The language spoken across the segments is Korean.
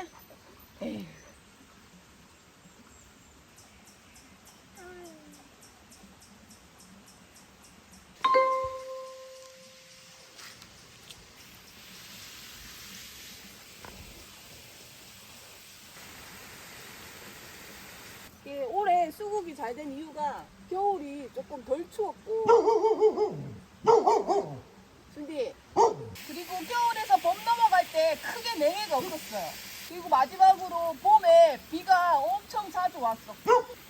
야. 에휴. 이게 올해 수국이 잘 된 이유가 겨울이 조금 덜 추웠고 준비 그리고 겨울에서 봄 넘어갈 때 크게 냉해가 없었어요. 그리고 마지막으로 봄에 비가 엄청 자주 왔어.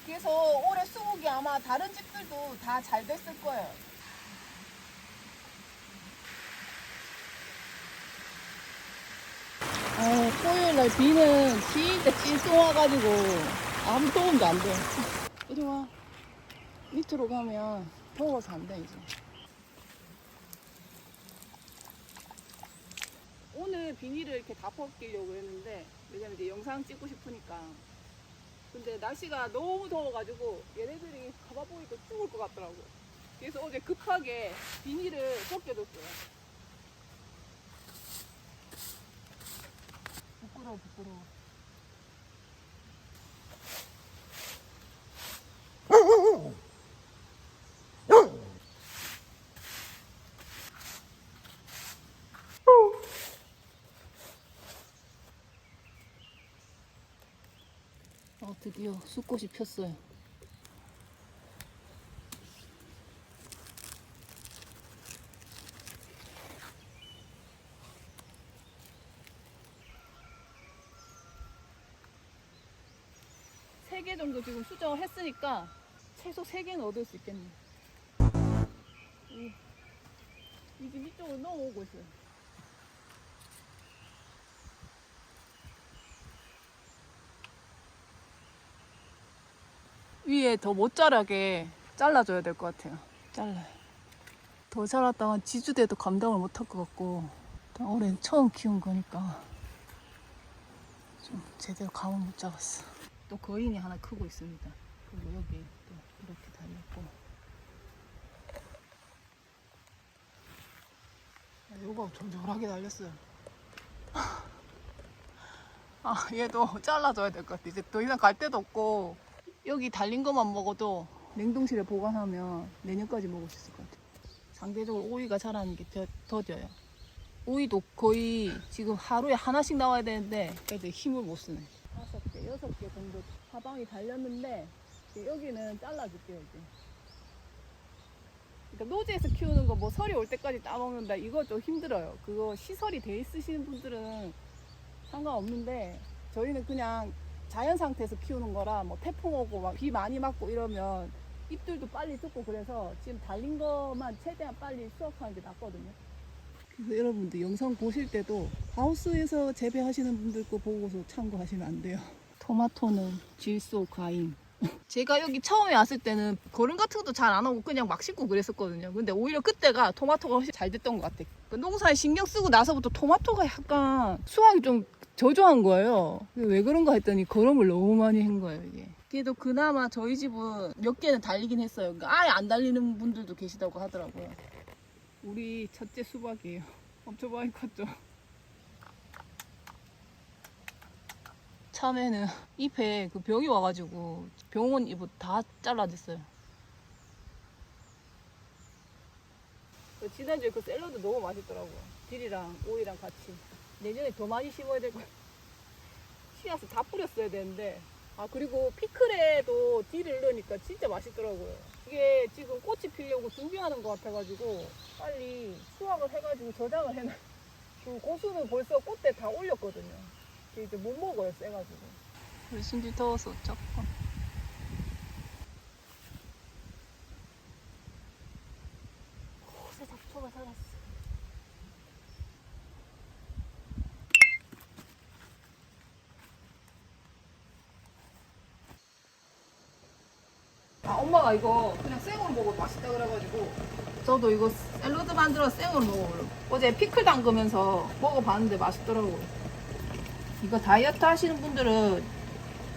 그래서 올해 수국이 아마 다른 집들도 다 잘 됐을 거예요. 토요일날 비는 진짜 찔끔 와가지고 아무 도움도 안 돼. 이리 와. 밑으로 가면 더워서 안 돼, 이제. 오늘 비닐을 이렇게 다 벗기려고 했는데, 왜냐면 이제 영상 찍고 싶으니까. 근데 날씨가 너무 더워가지고 얘네들이 가봐 보니까 죽을 것 같더라고. 그래서 어제 급하게 비닐을 벗겨뒀어요. 부끄러워. 드디어 숫꽃이 폈어요. 세 개 정도 지금 수정을 했으니까 최소 3개는 얻을 수 있겠네. 이게 이쪽으로 넘어오고 있어요. 위에 더 못 자라게 잘라줘야 될 것 같아요. 잘라요. 더 자랐다가 지주대도 감당을 못할 것 같고, 올해는 처음 키운 거니까 좀 제대로 감을 못 잡았어. 또 거인이 하나 크고 있습니다. 그리고 여기 또 이렇게 달렸고, 요거 졸졸하게 달렸어요. 얘도 잘라줘야 될 것 같아. 이제 더 이상 갈 데도 없고, 여기 달린 것만 먹어도 냉동실에 보관하면 내년까지 먹을 수 있을 것 같아요. 상대적으로 오이가 자라는 게 더뎌요. 오이도 거의 지금 하루에 하나씩 나와야 되는데 애들 힘을 못 쓰네. 5개, 6개 정도 사방이 달렸는데 여기는 잘라줄게요, 이제. 그러니까 노지에서 키우는 거 뭐 설이 올 때까지 따먹는다, 이거 좀 힘들어요. 그거 시설이 돼 있으시는 분들은 상관없는데 저희는 그냥 자연 상태에서 키우는 거라 뭐 태풍 오고 막 비 많이 맞고 이러면 잎들도 빨리 죽고, 그래서 지금 달린 것만 최대한 빨리 수확하는 게 낫거든요. 그래서 여러분들 영상 보실 때도 하우스에서 재배하시는 분들 거 보고서 참고하시면 안 돼요. 토마토는 질소 과잉. 제가 여기 처음에 왔을 때는 거름 같은 것도 잘 안 하고 그냥 막 심고 그랬었거든요. 근데 오히려 그때가 토마토가 훨씬 잘 됐던 것 같아. 농사에 신경 쓰고 나서부터 토마토가 약간 수확이 좀 저조한 거예요. 왜 그런가 했더니 거름을 너무 많이 한 거예요, 이게. 그래도 그나마 저희 집은 몇 개는 달리긴 했어요. 그러니까 아예 안 달리는 분들도 계시다고 하더라고요. 우리 첫째 수박이에요. 엄청 많이 컸죠. 참외는 잎에 그 병이 와가지고 병원 잎을 다 잘라냈어요. 지난주에 그 샐러드 너무 맛있더라고요. 딜이랑 오이랑 같이. 내년에 더 많이 심어야 될 거예요. 씨앗을 다 뿌렸어야 되는데. 그리고 피클에도 딜을 넣으니까 진짜 맛있더라고요. 이게 지금 꽃이 피려고 준비하는 것 같아가지고 빨리 수확을 해가지고 저장을 해놔. 그 고수는 벌써 꽃대 다 올렸거든요. 이제 못 먹어요, 세가지고. 우리 순지 더워서 조금. 곳에 잡초가 살았어. 엄마가 이거 그냥 생으로 먹어도 맛있다 그래가지고 저도 이거 샐러드 만들어 생으로 먹어요. 어제 피클 담그면서 먹어봤는데 맛있더라고요. 이거 다이어트 하시는 분들은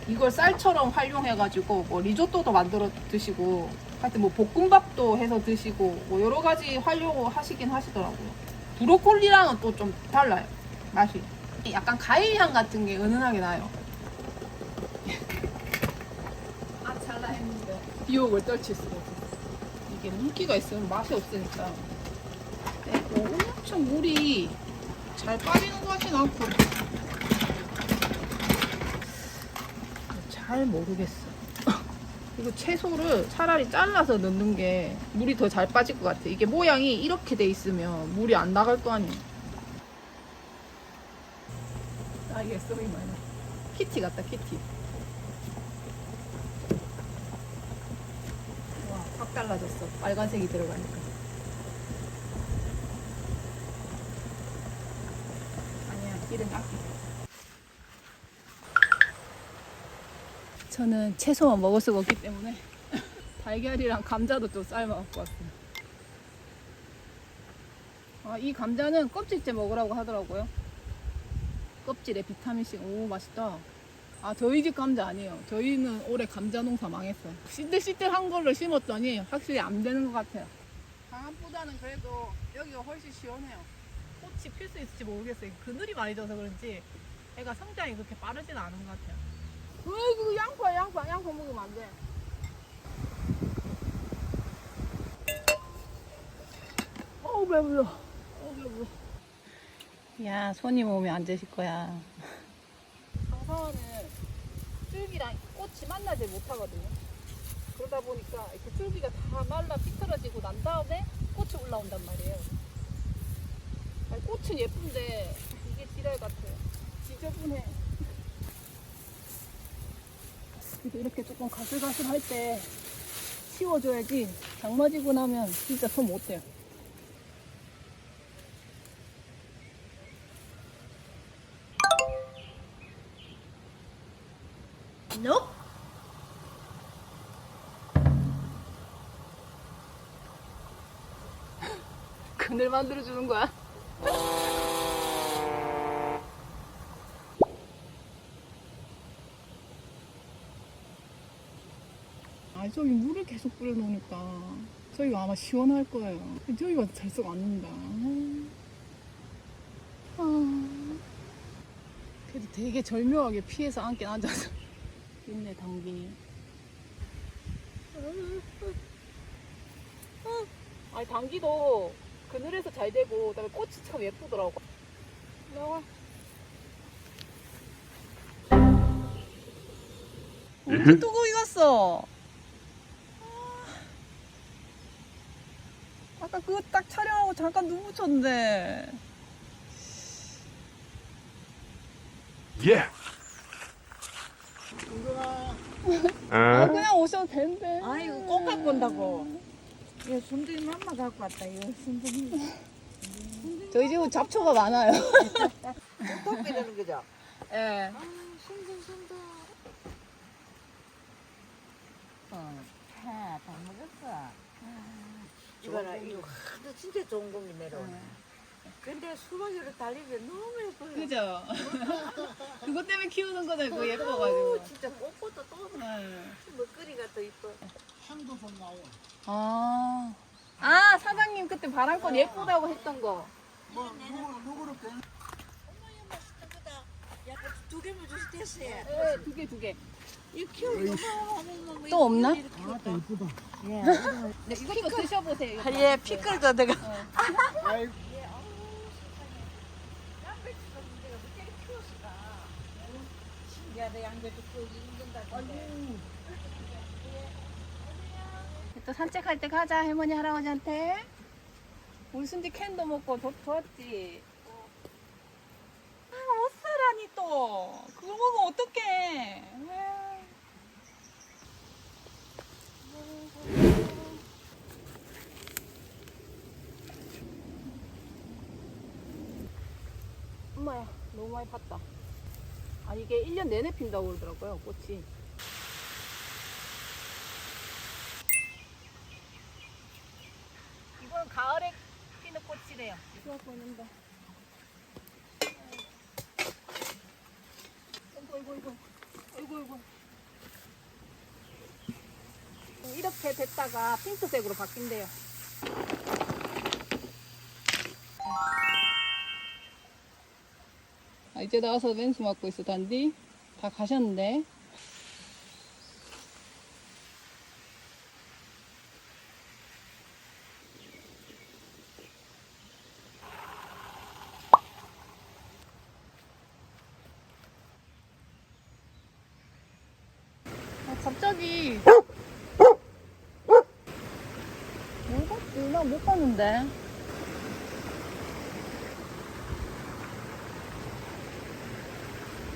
이걸 쌀처럼 활용해가지고 뭐 리조또도 만들어 드시고, 하여튼 뭐 볶음밥도 해서 드시고 뭐 여러 가지 활용을 하시긴 하시더라고요. 브로콜리랑은 또 좀 달라요, 맛이. 약간 과일향 같은 게 은은하게 나요. 아 찰나 했는데 유혹을 떨칠 수가 없어. 이게 물기가 있으면 맛이 없으니까. 엄청 물이 잘 빠지는 것 같진 않고 잘 모르겠어. 그리고 채소를 차라리 잘라서 넣는 게 물이 더 잘 빠질 것 같아. 이게 모양이 이렇게 돼 있으면 물이 안 나갈 거 아니야. 아 이게 쏘이 많이 키티 같다 키티. 와 확 달라졌어. 빨간색이 들어가니까. 아니야 기름 아끼자. 저는 채소만 먹을 수가 없기 때문에 달걀이랑 감자도 좀 삶아 갖고 왔어요. 아, 이 감자는 껍질째 먹으라고 하더라고요. 껍질에 비타민C. 오 맛있다. 아 저희 집 감자 아니에요. 저희는 올해 감자 농사 망했어요. 시들시들한 거를 심었더니 확실히 안 되는 것 같아요. 강압보다는 그래도 여기가 훨씬 시원해요. 꽃이 필 수 있을지 모르겠어요. 그늘이 많이 져서 그런지 애가 성장이 그렇게 빠르진 않은 것 같아요. 어이구 양파 먹으면 안 돼. 어우 배불러. 야 손님 오면 안 드실 거야. 강사원은 줄기랑 꽃이 만나지 못하거든요. 그러다 보니까 이렇게 줄기가 다 말라 삐뚤어지고 난 다음에 꽃이 올라온단 말이에요. 아니, 꽃은 예쁜데 이게 지랄 같아요. 지저분해. 그래서 이렇게 조금 가슬가슬할 때 치워줘야지 장마 지고 나면 진짜 손 못 대요. Nope. 그늘 만들어주는 거야? 아 저기 물을 계속 뿌려놓으니까 저기가 아마 시원할 거예요. 저기가 잘썩 않는다. 그래도 되게 절묘하게 피해서 앉긴 앉아서 있네 당기. 아니 당기도 그늘에서 잘 되고 그다음에 꽃이 참 예쁘더라고. 나와. 언제 또 거기 갔어? 아까 그거 딱 촬영하고 잠깐 눈 붙였는데. 예. 아 그냥 오셔도 되는데. 아이고 꼭 갖고 온다고. 이거 순둥이 맘마 갖고 왔다. 이거 순둥이. 저희 집은 잡초가 많아요. 꼭 빼는 거죠? 예. 아, 순둥순둥. 다 먹었어. 이거라 이거 하도 진짜 좋은 공기 내려오네. 근데 수박이로 달리기 너무 예뻐요. 그죠? 그것 때문에 키우는 거죠. 그거 예뻐가지고. 진짜 꽃보다 또 네. 먹거리가 더 이뻐. 향도 좀 나와. 아 사장님 그때 바람꽃 예쁘다고 했던 거. 뭐 누구를 배? 어머니 맛있는 거다. 야, 두 개만 주시 됐어요. 네, 두 개. 이거 키우기 너무 하면 또 없나? 아, 이쁘다. 예. 네, 이것도 드셔보세요. 이거. 예, 피클도 내가. 아이, 신기하다, 양배추 키우기 힘든다던데. 또 산책할 때 가자 할머니 할아버지한테. 우리 순디 캔도 먹고 좋았지. 아, 못 살아니 또. 그거 먹으면 어떡해. 엄마야 너무 많이 팠다. 아 이게 1년 내내 핀다고 그러더라고요 꽃이. 이건 가을에 피는 꽃이래요. 좋아 보인다. 어이구. 이렇게 됐다가 핑크색으로 바뀐대요. 아, 이제 나와서 멘스 맡고 있어, 단디. 다 가셨는데. 아, 갑자기. 뭘 봤지? 나 못 봤는데.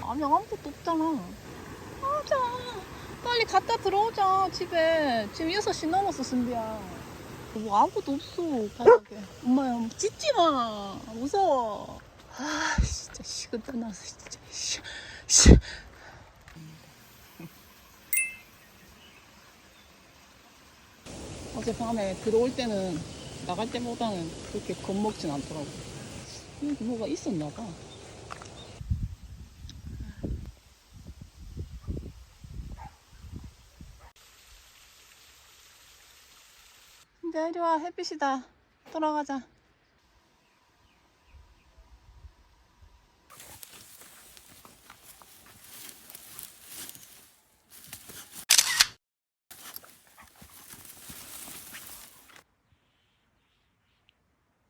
아니, 아무것도 없잖아. 맞아. 빨리 갔다 들어오자, 집에. 지금 6시 넘었어, 승비야. 뭐 아무것도 없어, 바닥에. 엄마야, 짖지 마. 무서워. 아, 진짜 식은땀 나서, 진짜. 씨. 어젯밤에 들어올 때는, 나갈 때보다는 그렇게 겁먹진 않더라고. 여기 뭐가 있었나 봐. 근데 이리 와, 햇빛이다. 돌아가자.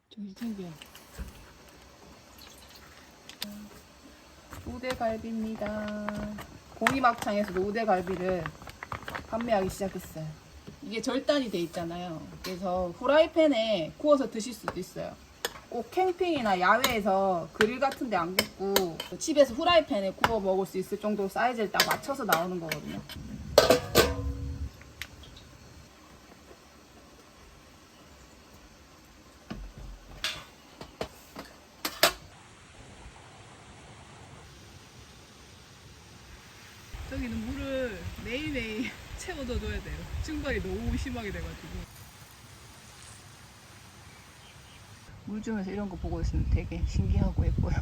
저기 생겨. 우대갈비입니다. 공이막창에서도 우대갈비를 판매하기 시작했어요. 이게 절단이 돼 있잖아요. 그래서 후라이팬에 구워서 드실 수도 있어요. 꼭 캠핑이나 야외에서 그릴 같은 데 안 굽고 집에서 후라이팬에 구워 먹을 수 있을 정도로 사이즈를 딱 맞춰서 나오는 거거든요. 저기는 물을 매일매일 채워둬 줘야 돼요. 증발이 너무 심하게 돼가지고. 물 주면서 이런 거 보고 있으면 되게 신기하고 예뻐요.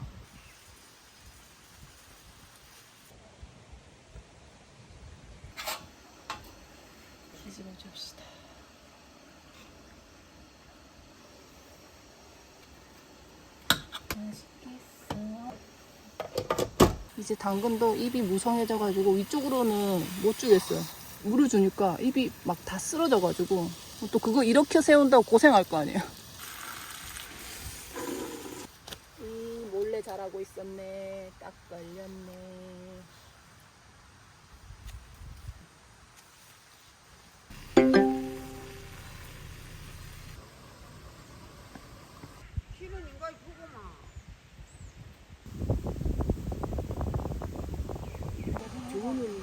뒤집어 줍시다. 맛있겠어. 이제 당근도 입이 무성해져가지고 위쪽으로는 못 주겠어요. 물을 주니까 입이 막 다 쓰러져가지고 또 그거 이렇게 세운다고 고생할 거 아니에요. 몰래 자라고 있었네. 딱 걸렸네. 실은 인가 보고만.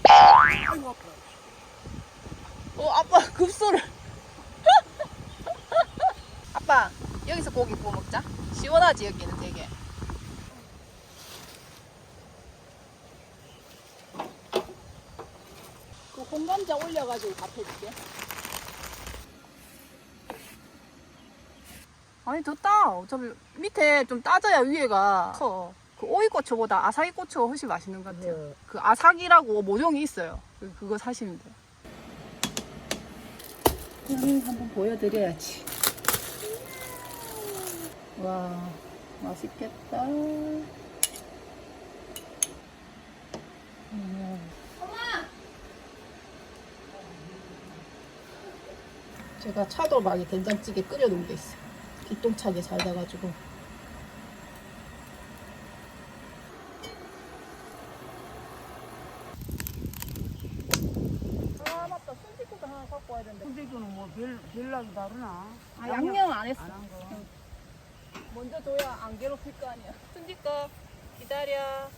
아이고 아빠. 아빠 급소를. 아빠 여기서 고기 구워 먹자. 시원하지 여기는 되게. 그 홍감자 올려가지고 밥 해줄게. 아니 됐다. 어차피 밑에 좀 따져야 위에가 커. 그 오이고추보다 아사기고추가 훨씬 맛있는 것 같아요. 네. 그 아사기라고 모종이 있어요. 그거 사시면 돼요. 한번 보여드려야지. 와, 맛있겠다. 엄마! 제가 차돌박이 된장찌개 끓여놓은 게 있어요. 기똥차게 잘 돼가지고. 아 맞다, 순댓국도 하나 갖고 와야 되는데. 근데 이거는 뭐 별나기 다르나? 아 양념 안 했어. 안 한 거. 먼저 줘야 안 괴롭힐 거 아니야. 순댓국 기다려.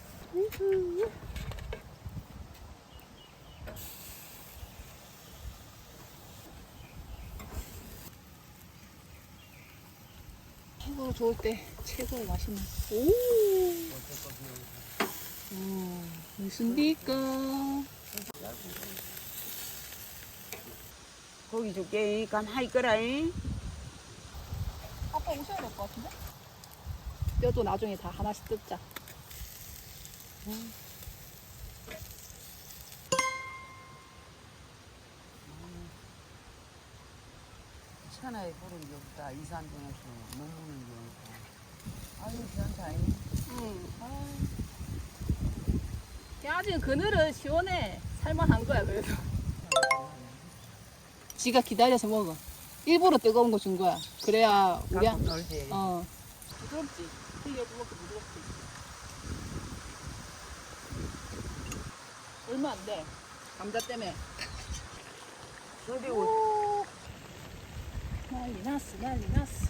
최고로 좋을 때 최고로 맛있는. 오. 순댓국. 고기 줄게. 간 하이 거라잉. 아빠 오셔야 될 것 같은데? 뼈도 나중에 다 하나씩 뜯자. 천하에 부른 게 없다. 이산 중에서 못 먹는 게 없다. 아유, 괜찮다. 응. 아, 아직 그늘은 시원해. 살만한 거야 그래도. 지가 기다려서 먹어. 일부러 뜨거운 거 준 거야. 그래야 우리 가끔 놀지. 부드럽지. 되게 부드럽지. 얼마 안 돼. 감자 때문에. 그리고 난리 났어, 난리 났어.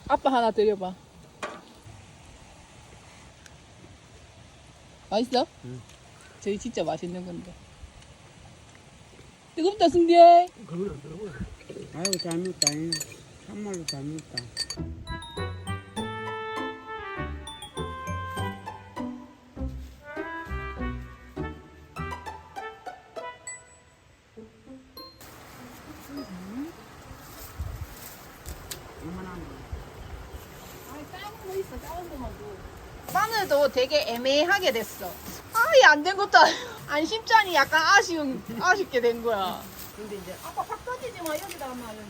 아빠 하나 드려봐. 맛있어? 응. 저희 진짜 맛있는 건데. 뜨겁다, 승디야. 아유 잘 먹다. 참말로 잘 먹다. 작은 거 있어, 작은 거만 줘. 마늘도 되게 애매하게 됐어. 아예 안 된 것도 아니고. 안심짠이 약간 아쉽게 된 거야. 근데 이제 아까 확 떠지지 마, 여기다가 말은.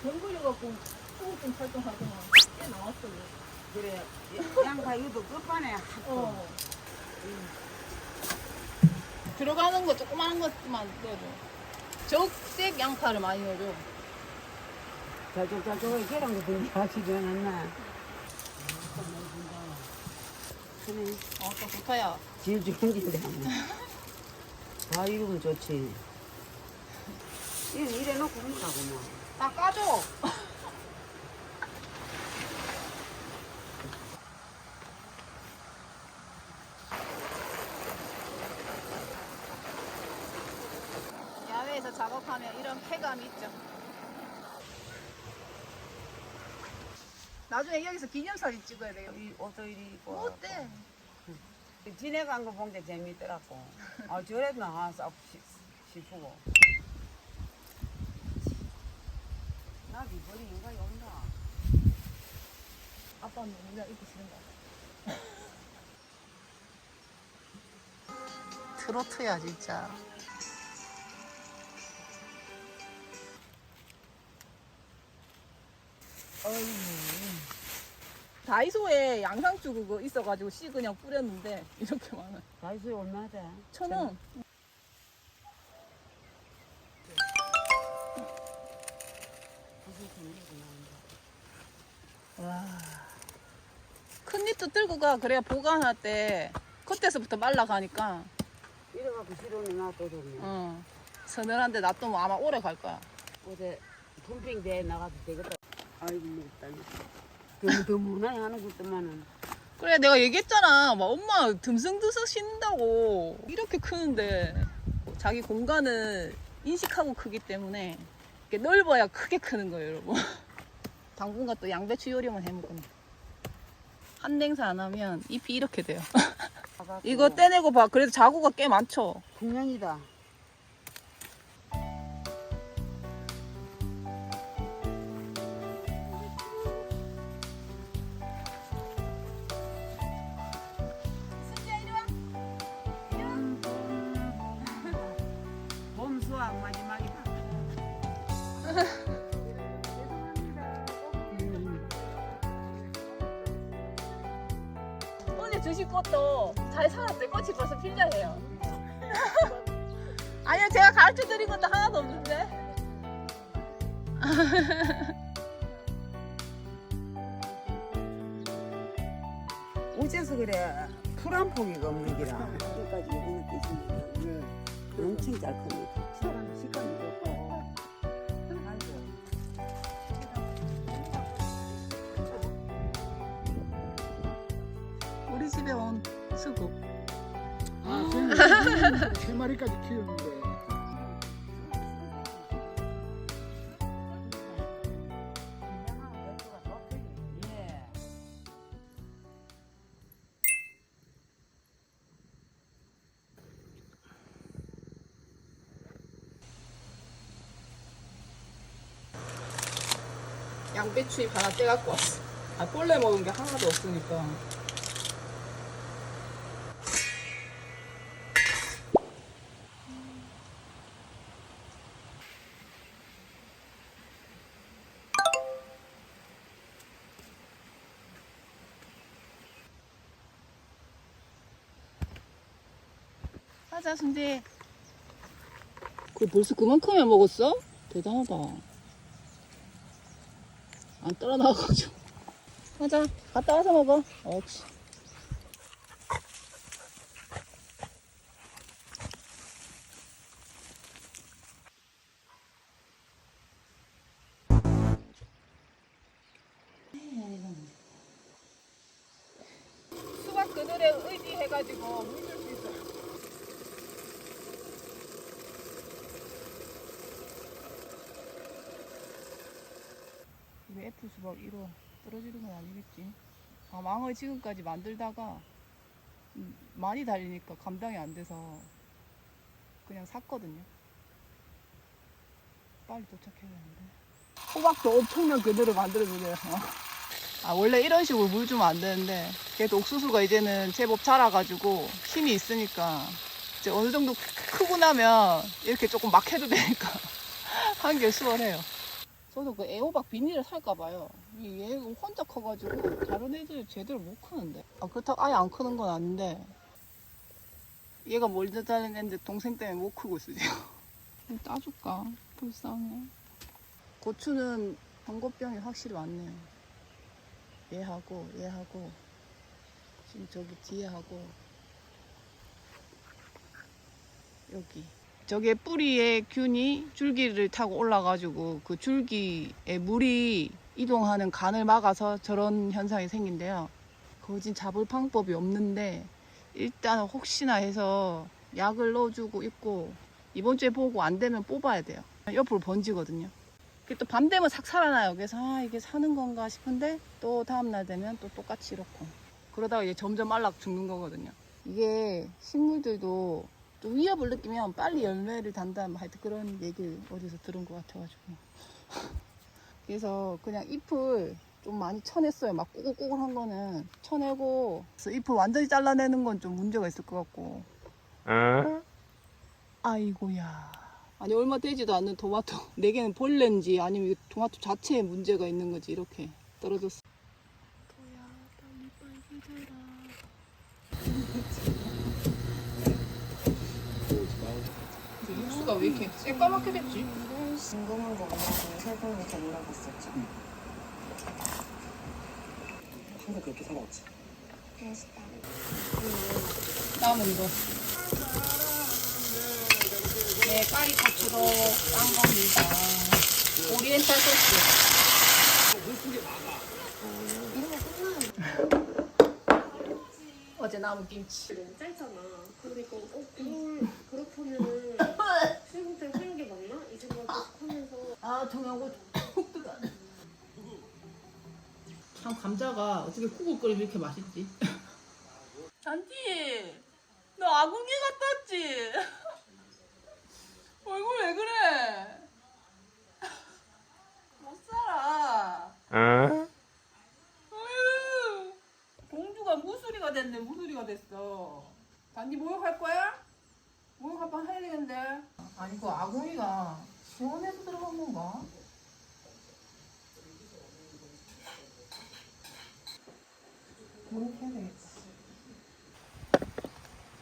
병걸려갖고 소금 찰떡하더만. 꽤 나왔어. 그래 양파 이것도 끝판에 어. 들어가는 거 조그마한 것만 넣어줘. 적색 양파를 많이 넣어줘. 자주자주 계란도 좀 하시지 않았나? 그래 또 좋다, 야. 제일 좋은 긴데 아 이러면 좋지. 이래 놓고 먹으라고 뭐. 다 까줘. 야외에서 작업하면 이런 쾌감이 있죠. 나중에 여기서 기념사진 찍어야 돼요. 이 옷도 이리 입고 어때? 지내간 거 본 게 재밌더라고. 아 저래도 나와서 싶고. 나 이번에 인간이 온다. 아빠는 그냥 입고 싫은가? 트로트야 진짜. 다이소에 양상추 그거 있어가지고 씨 그냥 뿌렸는데 이렇게 많아. 다이소에 얼마다? 1,000원. 와. 큰 잎도 들고 가. 그래야 보관할 때 겉에서부터 말라가니까. 이래갖고 실온에 놔둬도 서늘한데 놔두면 아마 오래 갈 거야. 어제 캠핑 대회 나가도 되겠다. 아이고 먹다. 더 무난히 하는 것도만은. 그래 내가 얘기했잖아. 막 엄마 듬성듬성 씻는다고. 이렇게 크는데 자기 공간을 인식하고 크기 때문에 이렇게 넓어야 크게 크는 거예요, 여러분. 당분간 또 양배추 요리만 해먹거든. 한 냉사 안 하면 잎이 이렇게 돼요. 이거 떼내고 봐. 그래도 자구가 꽤 많죠. 분명이다. 봄 수확 마지막이다. 오늘 주실 것도 잘 살았대. 꽃이 벌써 필려해요. 아니요, 제가 가르쳐 드린 것도 하나도 없는데. 어째서 그래? 풀 한 포기가 없는 기라. 여기까지 이거는 깨지면 엄청 잘 큽니다. 식감이 좋고. 우리 집에 온 수국. 아, 세 마리까지 키우는데. 예. 양배추잎 하나 떼갖고 왔어. 본래 먹은 게 하나도 없으니까. 가자 순대. 그 벌써 그만큼이나 먹었어? 대단하다. 안 떨어 나와가지고. 가자. 갔다 와서 먹어. 옳지. 수박 그늘에 의지해가지고 물 줄 수 있어. 왜 애플 수박 1호 떨어지는 건 아니겠지? 아, 망을 지금까지 만들다가 많이 달리니까 감당이 안 돼서 그냥 샀거든요. 빨리 도착해야 되는데. 호박도 엄청난 그늘을 만들어주네요. 아, 원래 이런 식으로 물 주면 안 되는데, 그래도 옥수수가 이제는 제법 자라가지고 힘이 있으니까 이제 어느 정도 크고 나면 이렇게 조금 막 해도 되니까 한 게 수월해요. 저도 그 애호박 비닐을 살까봐요. 얘 혼자 커가지고 다른 애들 제대로 못 크는데. 아, 그렇다고 아예 안 크는 건 아닌데, 얘가 멀리 자른 애인데 동생 때문에 못 크고 있어 지금. 따줄까? 불쌍해. 고추는 전고병이 확실히 왔네. 얘하고 얘하고 지금 저기 뒤에 하고 여기 저게 뿌리에 균이 줄기를 타고 올라가지고 그 줄기에 물이 이동하는 간을 막아서 저런 현상이 생긴대요. 거진 잡을 방법이 없는데 일단 혹시나 해서 약을 넣어주고 있고, 이번 주에 보고 안 되면 뽑아야 돼요. 옆으로 번지거든요. 또 밤 되면 싹 살아나요. 그래서 이게 사는 건가 싶은데 또 다음날 되면 또 똑같이 이렇고, 그러다가 이제 점점 말라 죽는 거거든요. 이게 식물들도 좀 위협을 느끼면 빨리 열매를 단다, 하여튼 그런 얘기를 어디서 들은 것 같아가지고 그래서 그냥 잎을 좀 많이 쳐냈어요. 막 꼬글꼬글한 거는 쳐내고, 그래서 잎을 완전히 잘라내는 건 좀 문제가 있을 것 같고. 아이고야. 아니 얼마 되지도 않는 토마토 4개는 벌레인지 아니면 토마토 자체에 문제가 있는 거지 이렇게 떨어졌어. 토야 빨리 자라. 육수가 왜 이렇게 새까맣게 됐지? 궁금한 거 없나요? 설명부터 물어봤었죠. 항상 그렇게 살아왔지. 맛있다. 다음은 이거. 네, 까리고추로 딴 겁니다. 오리엔탈 소스. 어제 남은 김치. 너무 짧잖아. 그러니까 그렇다면은 출국 때 하는 게 맞나? 이 생각 계속 하면서 아, 정하고 훅도 안. 참 감자가 어떻게 쿡을 끓이면 이렇게 맛있지? 잔디, 너 아궁이 갔다 왔지? 얼굴 왜 그래? 못 살아. 어휴, 공주가 무수리가 됐네. 무수리가 됐어. 잔디 목욕할 거야? 목욕 한번 해야 되겠는데. 아니 그 아궁이가 시원해서 들어간 건가? 목욕해야 되겠다.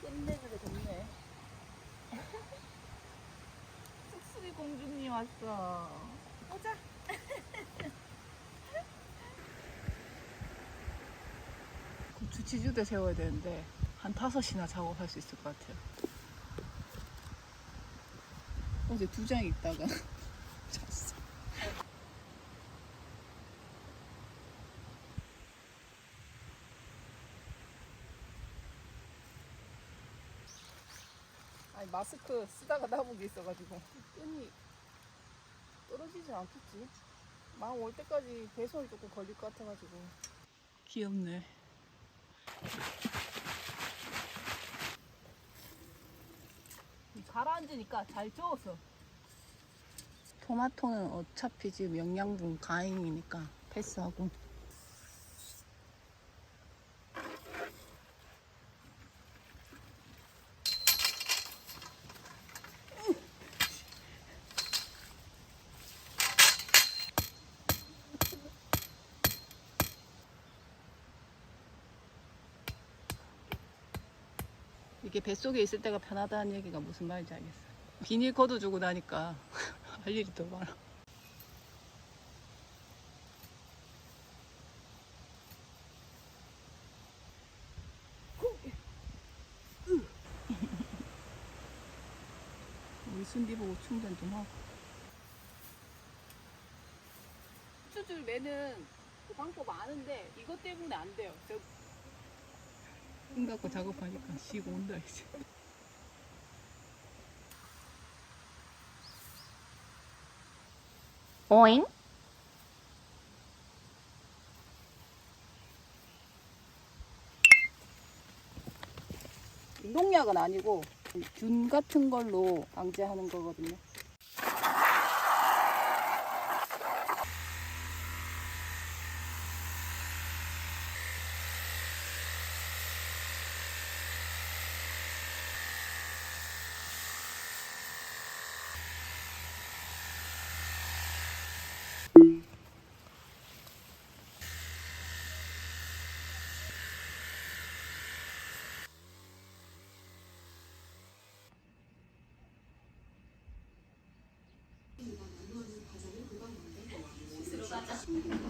찐내주게 좋네. 쑥쑥이 공주님 왔어. 오자. 주치주대 세워야 되는데 한 5시나 작업할 수 있을 것 같아요. 어제 2장 있다가 잤어. 아니 마스크 쓰다가 남은 게 있어가지고 끈이 떨어지지 않겠지? 막 올 때까지 배송이 조금 걸릴 것 같아가지고. 귀엽네. 가라앉으니까 잘 저었어. 토마토는 어차피 지금 영양분 가잉이니까 패스하고. 이게 뱃속에 있을 때가 편하다는 얘기가 무슨 말인지 알겠어요. 비닐 걷어주고 나니까 할 일이 더 많아. 우리 순디 보고 충전 좀 하고. 수줄 매는 그 방법 아는데 이것 때문에 안 돼요. 손 갖고 작업하니까 쉬고 온다 이제. 오잉? 농약은 아니고 균 같은 걸로 방제하는 거거든요. 씻으러 가자.